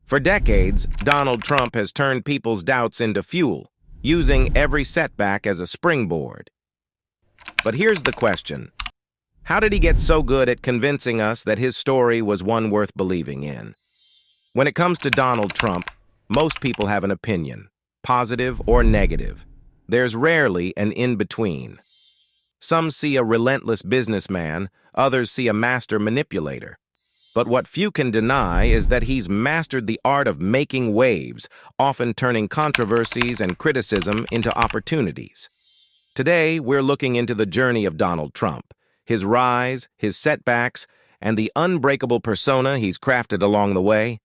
For decades, Donald Trump has turned people's doubts into fuel, using every setback as a springboard. But here's the question. How did he get so good at convincing us that his story was one worth believing in? When it comes to Donald Trump, most people have an opinion, positive or negative. There's rarely an in-between. Some see a relentless businessman, others see a master manipulator. But what few can deny is that he's mastered the art of making waves, often turning controversies and criticism into opportunities. Today, we're looking into the journey of Donald Trump, his rise, his setbacks, and the unbreakable persona he's crafted along the way.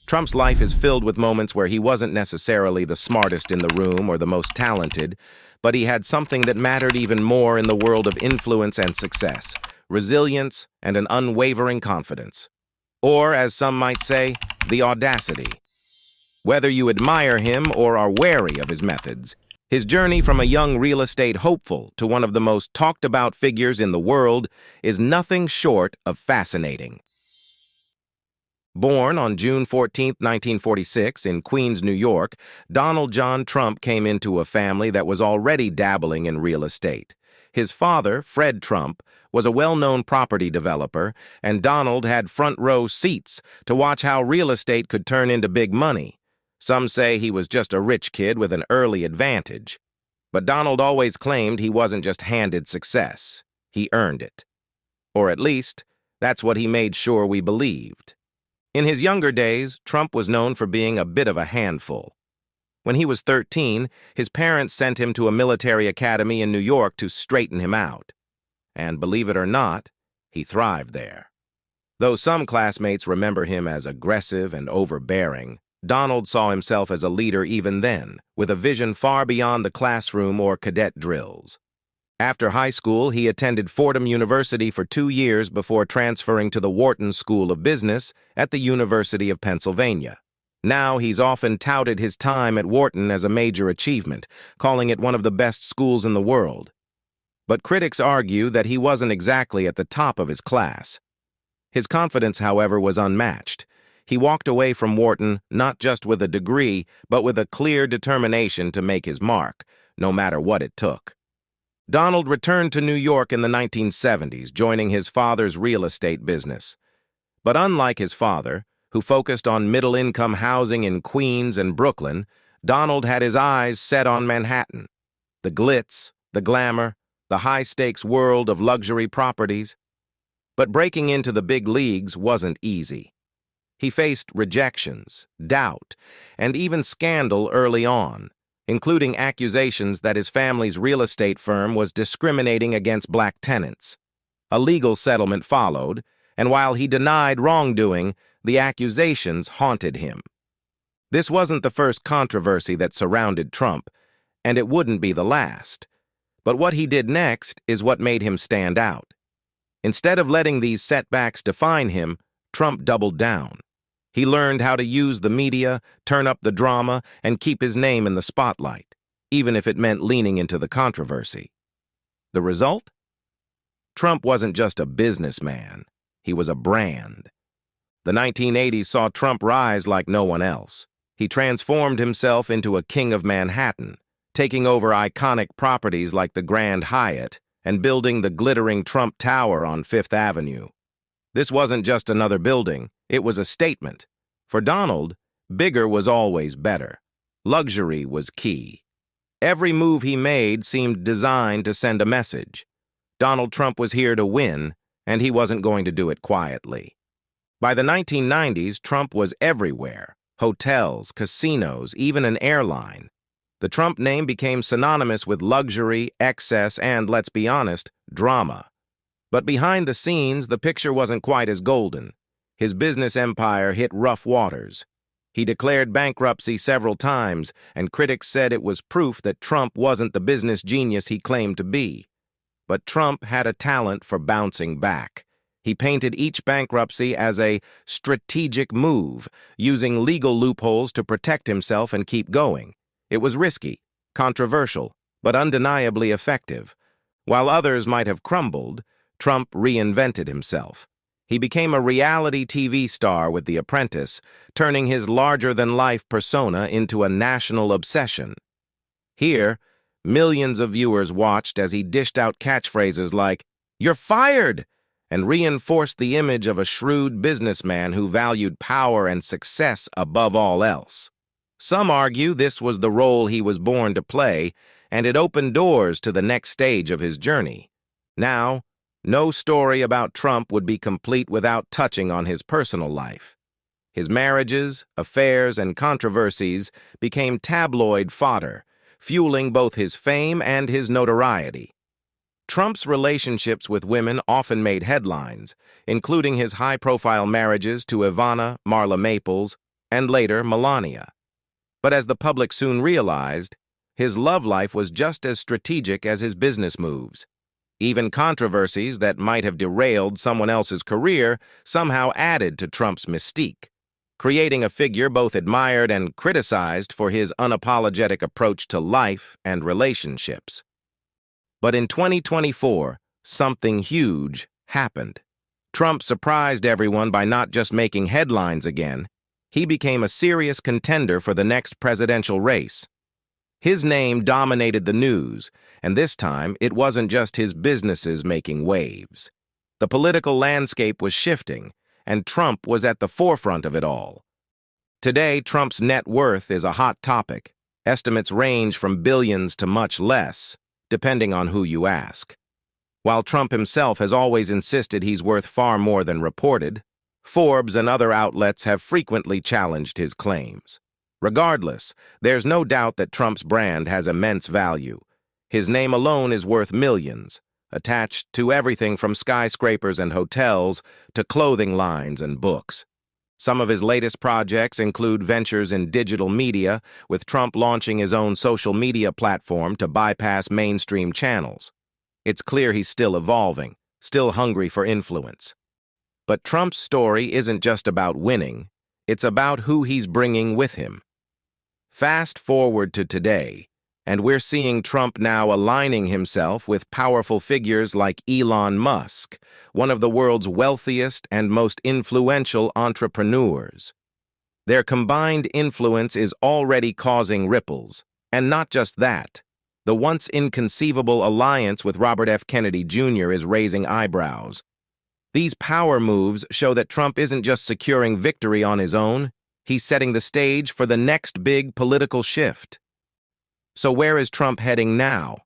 Trump's life is filled with moments where he wasn't necessarily the smartest in the room or the most talented, but he had something that mattered even more in the world of influence and success: resilience and an unwavering confidence. Or, as some might say, the audacity. Whether you admire him or are wary of his methods, his journey from a young real estate hopeful to one of the most talked-about figures in the world is nothing short of fascinating. Born on June 14, 1946, in Queens, New York, Donald John Trump came into a family that was already dabbling in real estate. His father, Fred Trump, was a well-known property developer, and Donald had front-row seats to watch how real estate could turn into big money. Some say he was just a rich kid with an early advantage. But Donald always claimed he wasn't just handed success. He earned it. Or at least, that's what he made sure we believed. In his younger days, Trump was known for being a bit of a handful. When he was 13, his parents sent him to a military academy in New York to straighten him out. And believe it or not, he thrived there. Though some classmates remember him as aggressive and overbearing, Donald saw himself as a leader even then, with a vision far beyond the classroom or cadet drills. After high school, he attended Fordham University for 2 years before transferring to the Wharton School of Business at the University of Pennsylvania. Now he's often touted his time at Wharton as a major achievement, calling it one of the best schools in the world. But critics argue that he wasn't exactly at the top of his class. His confidence, however, was unmatched. He walked away from Wharton not just with a degree, but with a clear determination to make his mark, no matter what it took. Donald returned to New York in the 1970s, joining his father's real estate business. But unlike his father, who focused on middle-income housing in Queens and Brooklyn, Donald had his eyes set on Manhattan. The glitz, the glamour, the high-stakes world of luxury properties. But breaking into the big leagues wasn't easy. He faced rejections, doubt, and even scandal early on, including accusations that his family's real estate firm was discriminating against black tenants. A legal settlement followed, and while he denied wrongdoing, the accusations haunted him. This wasn't the first controversy that surrounded Trump, and it wouldn't be the last. But what he did next is what made him stand out. Instead of letting these setbacks define him, Trump doubled down. He learned how to use the media, turn up the drama, and keep his name in the spotlight, even if it meant leaning into the controversy. The result? Trump wasn't just a businessman. He was a brand. The 1980s saw Trump rise like no one else. He transformed himself into a king of Manhattan, taking over iconic properties like the Grand Hyatt and building the glittering Trump Tower on Fifth Avenue. This wasn't just another building, it was a statement. For Donald, bigger was always better. Luxury was key. Every move he made seemed designed to send a message. Donald Trump was here to win, and he wasn't going to do it quietly. By the 1990s, Trump was everywhere: hotels, casinos, even an airline. The Trump name became synonymous with luxury, excess, and, let's be honest, drama. But behind the scenes, the picture wasn't quite as golden. His business empire hit rough waters. He declared bankruptcy several times, and critics said it was proof that Trump wasn't the business genius he claimed to be. But Trump had a talent for bouncing back. He painted each bankruptcy as a strategic move, using legal loopholes to protect himself and keep going. It was risky, controversial, but undeniably effective. While others might have crumbled, Trump reinvented himself. He became a reality TV star with The Apprentice, turning his larger-than-life persona into a national obsession. Here, millions of viewers watched as he dished out catchphrases like, "You're fired!" and reinforced the image of a shrewd businessman who valued power and success above all else. Some argue this was the role he was born to play, and it opened doors to the next stage of his journey. Now, no story about Trump would be complete without touching on his personal life. His marriages, affairs, and controversies became tabloid fodder, fueling both his fame and his notoriety. Trump's relationships with women often made headlines, including his high-profile marriages to Ivana, Marla Maples, and later Melania. But as the public soon realized, his love life was just as strategic as his business moves. Even controversies that might have derailed someone else's career somehow added to Trump's mystique, creating a figure both admired and criticized for his unapologetic approach to life and relationships. But in 2024, something huge happened. Trump surprised everyone by not just making headlines again. He became a serious contender for the next presidential race. His name dominated the news, and this time it wasn't just his businesses making waves. The political landscape was shifting, and Trump was at the forefront of it all. Today, Trump's net worth is a hot topic. Estimates range from billions to much less, depending on who you ask. While Trump himself has always insisted he's worth far more than reported, Forbes and other outlets have frequently challenged his claims. Regardless, there's no doubt that Trump's brand has immense value. His name alone is worth millions, attached to everything from skyscrapers and hotels to clothing lines and books. Some of his latest projects include ventures in digital media, with Trump launching his own social media platform to bypass mainstream channels. It's clear he's still evolving, still hungry for influence. But Trump's story isn't just about winning, it's about who he's bringing with him. Fast forward to today, and we're seeing Trump now aligning himself with powerful figures like Elon Musk, one of the world's wealthiest and most influential entrepreneurs. Their combined influence is already causing ripples, and not just that. The once inconceivable alliance with Robert F. Kennedy Jr. is raising eyebrows. These power moves show that Trump isn't just securing victory on his own, he's setting the stage for the next big political shift. So where is Trump heading now?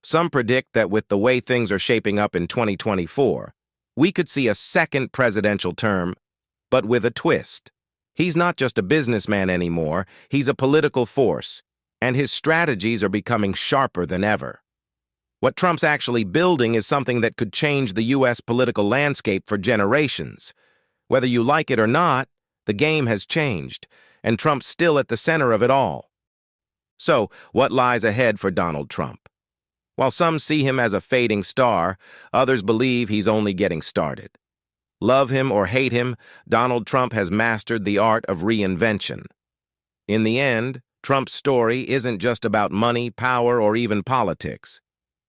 Some predict that with the way things are shaping up in 2024, we could see a second presidential term, but with a twist. He's not just a businessman anymore, he's a political force, and his strategies are becoming sharper than ever. What Trump's actually building is something that could change the U.S. political landscape for generations. Whether you like it or not, the game has changed, and Trump's still at the center of it all. So, what lies ahead for Donald Trump? While some see him as a fading star, others believe he's only getting started. Love him or hate him, Donald Trump has mastered the art of reinvention. In the end, Trump's story isn't just about money, power, or even politics.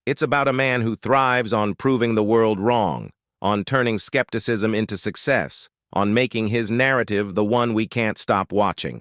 It's about a man who thrives on proving the world wrong, on turning skepticism into success, on making his narrative the one we can't stop watching.